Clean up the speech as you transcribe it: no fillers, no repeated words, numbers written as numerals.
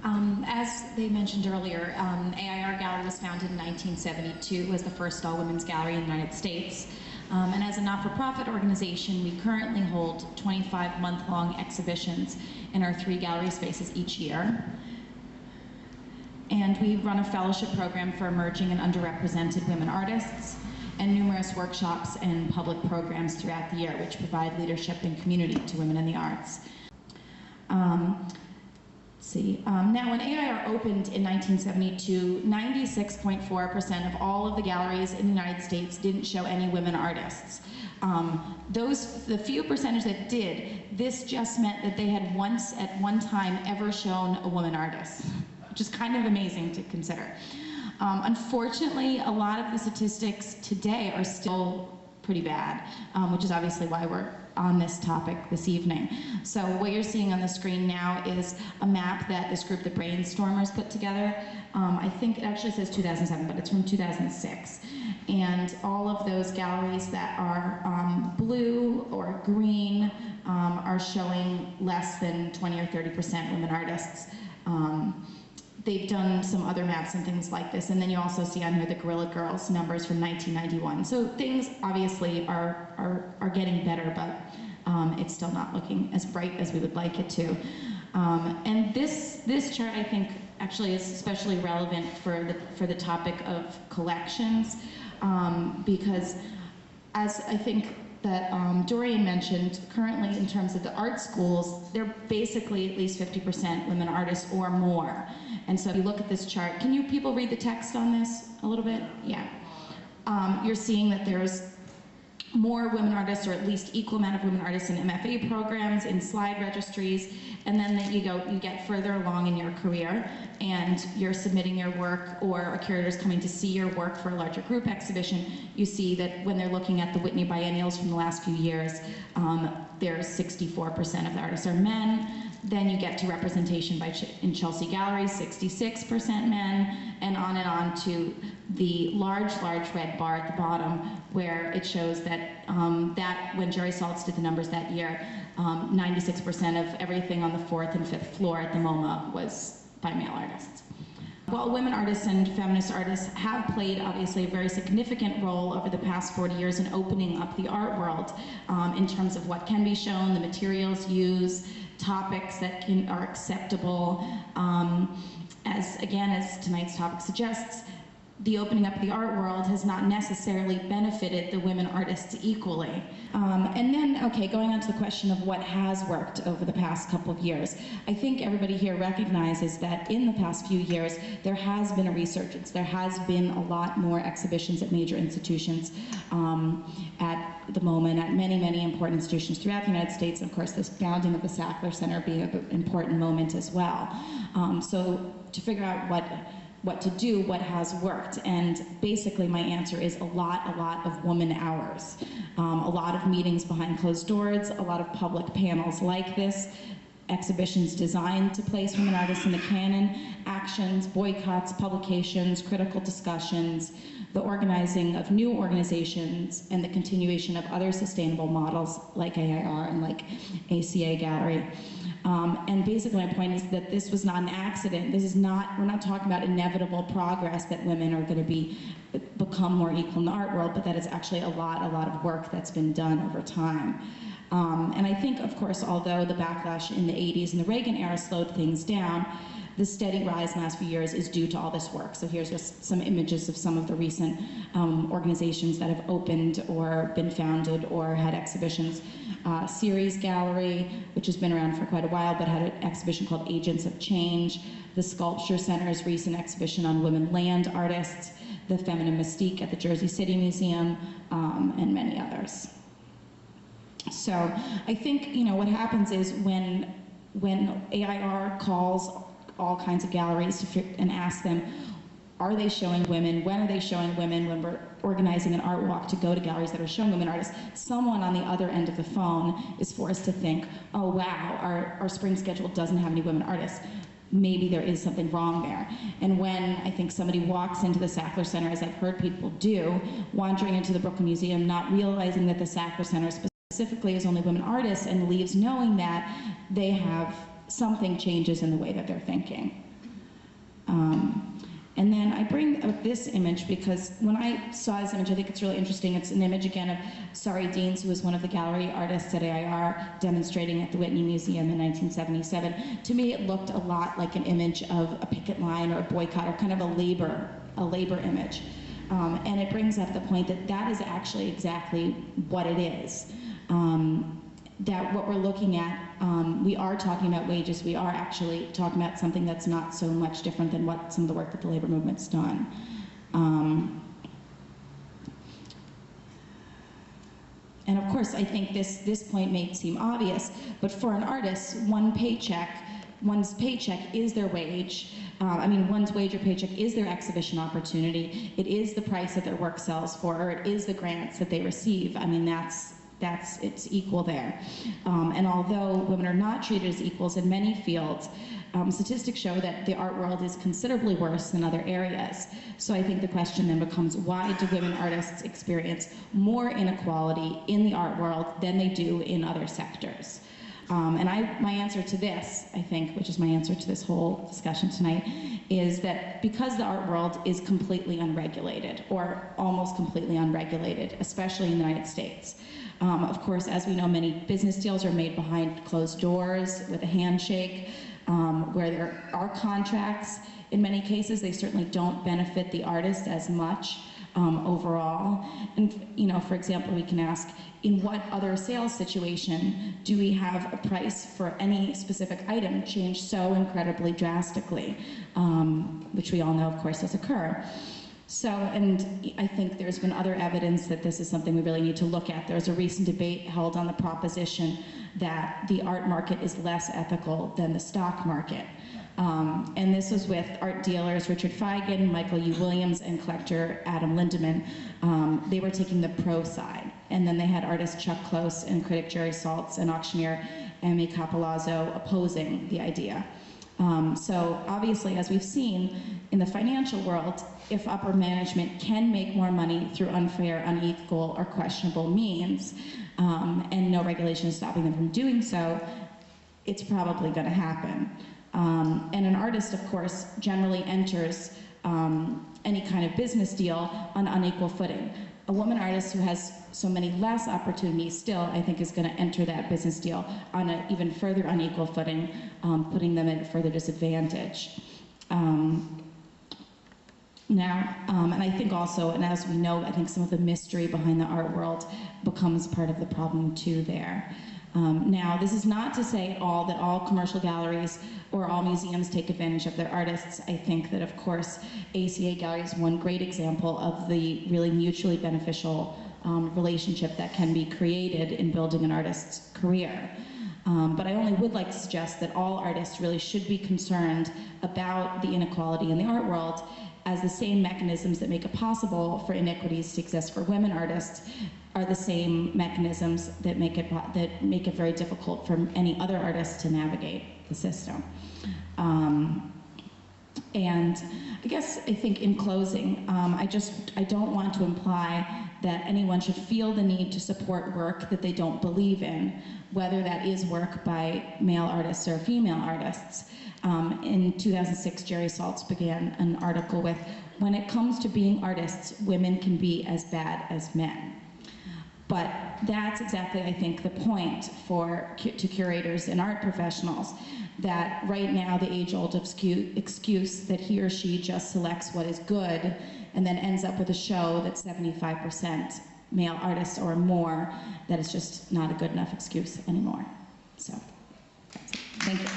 As they mentioned earlier, A.I.R. Gallery was founded in 1972 as the first all-women's gallery in the United States. And as a not-for-profit organization, we currently hold 25 month-long exhibitions in our 3 gallery spaces each year. And we run a fellowship program for emerging and underrepresented women artists, and numerous workshops and public programs throughout the year, which provide leadership and community to women in the arts. Now, when A.I.R. opened in 1972, 96.4% of all of the galleries in the United States didn't show any women artists. The few percentage that did, this just meant that they had once at one time ever shown a woman artist, which is kind of amazing to consider. Unfortunately, a lot of the statistics today are still pretty bad, which is obviously why we're on this topic this evening. So what you're seeing on the screen now is a map that this group, the Brainstormers, put together. I think it actually says 2007, but it's from 2006. And all of those galleries that are blue or green are showing less than 20 or 30% women artists. They've done some other maps and things like this, and then you also see on here the Guerrilla Girls numbers from 1991. So things obviously are getting better, but it's still not looking as bright as we would like it to. And this chart, I think, actually is especially relevant for the topic of collections, because as I think that Dorian mentioned, currently in terms of the art schools, they're basically at least 50% women artists or more. And so if you look at this chart, can you people read the text on this a little bit? Yeah. You're seeing that there's more women artists, or at least equal amount of women artists in MFA programs, in slide registries, and then that you get further along in your career and you're submitting your work, or a curator is coming to see your work for a larger group exhibition. You see that when they're looking at the Whitney Biennials from the last few years, there's 64% of the artists are men. Then you get to representation in Chelsea Gallery, 66% men, and on to the large red bar at the bottom, where it shows that when Jerry Saltz did the numbers that year, 96% of everything on the 4th and 5th floor at the MoMA was by male artists. While women artists and feminist artists have played, obviously, a very significant role over the past 40 years in opening up the art world in terms of what can be shown, the materials used, topics that are acceptable. As tonight's topic suggests, the opening up of the art world has not necessarily benefited the women artists equally. And then, going on to the question of what has worked over the past couple of years. I think everybody here recognizes that in the past few years, there has been a resurgence. There has been a lot more exhibitions at major institutions at the moment, at many important institutions throughout the United States. And of course, this founding of the Sackler Center being an important moment as well. So to figure out what to do, what has worked. And basically my answer is a lot of woman hours. A lot of meetings behind closed doors, a lot of public panels like this, exhibitions designed to place women artists in the canon, actions, boycotts, publications, critical discussions, the organizing of new organizations, and the continuation of other sustainable models like A.I.R. and like ACA Gallery. And basically my point is that this was not an accident. We're not talking about inevitable progress, that women are going to become more equal in the art world, but that it's actually a lot of work that's been done over time. And I think, of course, although the backlash in the 80s and the Reagan era slowed things down, the steady rise in the last few years is due to all this work. So here's just some images of some of the recent organizations that have opened or been founded or had exhibitions. Ceres Gallery, which has been around for quite a while, but had an exhibition called Agents of Change. The Sculpture Center's recent exhibition on women land artists. The Feminine Mystique at the Jersey City Museum, and many others. So I think, what happens is when A.I.R. calls all kinds of galleries and asks them, are they showing women? When are they showing women? When we're organizing an art walk to go to galleries that are showing women artists, someone on the other end of the phone is forced to think, oh wow, our spring schedule doesn't have any women artists. Maybe there is something wrong there. And when I think somebody walks into the Sackler Center, as I've heard people do, wandering into the Brooklyn Museum, not realizing that the Sackler Center specifically is only women artists, and leaves knowing that they have something changes in the way that they're thinking. And then I bring up this image because when I saw this image, I think it's really interesting. It's an image again of Sari Deans, who was one of the gallery artists at A.I.R, demonstrating at the Whitney Museum in 1977. To me, it looked a lot like an image of a picket line or a boycott, or kind of a labor image. And it brings up the point that that is actually exactly what it is. That what we're looking at, we are talking about wages, we are actually talking about something that's not so much different than what some of the work that the labor movement's done. And of course, I think this point may seem obvious, but for an artist, one's paycheck is their wage. One's wage or paycheck is their exhibition opportunity. It is the price that their work sells for, or it is the grants that they receive. It's equal there. And although women are not treated as equals in many fields, statistics show that the art world is considerably worse than other areas. So I think the question then becomes, why do women artists experience more inequality in the art world than they do in other sectors? My answer to this, I think, which is my answer to this whole discussion tonight, is that because the art world is completely unregulated, or almost completely unregulated, especially in the United States. Of course, as we know, many business deals are made behind closed doors with a handshake, where there are contracts. In many cases, they certainly don't benefit the artist as much overall. And for example, we can ask, in what other sales situation do we have a price for any specific item change so incredibly drastically, which we all know, of course, does occur. So, and I think there's been other evidence that this is something we really need to look at. There was a recent debate held on the proposition that the art market is less ethical than the stock market. And this was with art dealers Richard Feigen, Michael U. Williams, and collector Adam Lindemann. They were taking the pro side. And then they had artist Chuck Close and critic Jerry Saltz and auctioneer Amy Capolazzo opposing the idea. So obviously, as we've seen in the financial world, if upper management can make more money through unfair, unequal, or questionable means, and no regulation is stopping them from doing so, it's probably going to happen. And an artist, of course, generally enters any kind of business deal on unequal footing. A woman artist who has so many less opportunities still, I think, is going to enter that business deal on an even further unequal footing, putting them at further disadvantage. And I think also, and as we know, I think some of the mystery behind the art world becomes part of the problem too there. Now, this is not to say at all that all commercial galleries or all museums take advantage of their artists. I think that, of course, ACA Gallery is one great example of the really mutually beneficial relationship that can be created in building an artist's career. But I only would like to suggest that all artists really should be concerned about the inequality in the art world, as the same mechanisms that make it possible for inequities to exist for women artists are the same mechanisms that make it very difficult for any other artist to navigate the system. And I think in closing, I don't want to imply that anyone should feel the need to support work that they don't believe in, whether that is work by male artists or female artists. In 2006, Jerry Saltz began an article with, "When it comes to being artists, women can be as bad as men." But that's exactly, I think, the point to curators and art professionals, that right now the age-old excuse that he or she just selects what is good and then ends up with a show that's 75% male artists or more, that is just not a good enough excuse anymore. So, that's it. Thank you.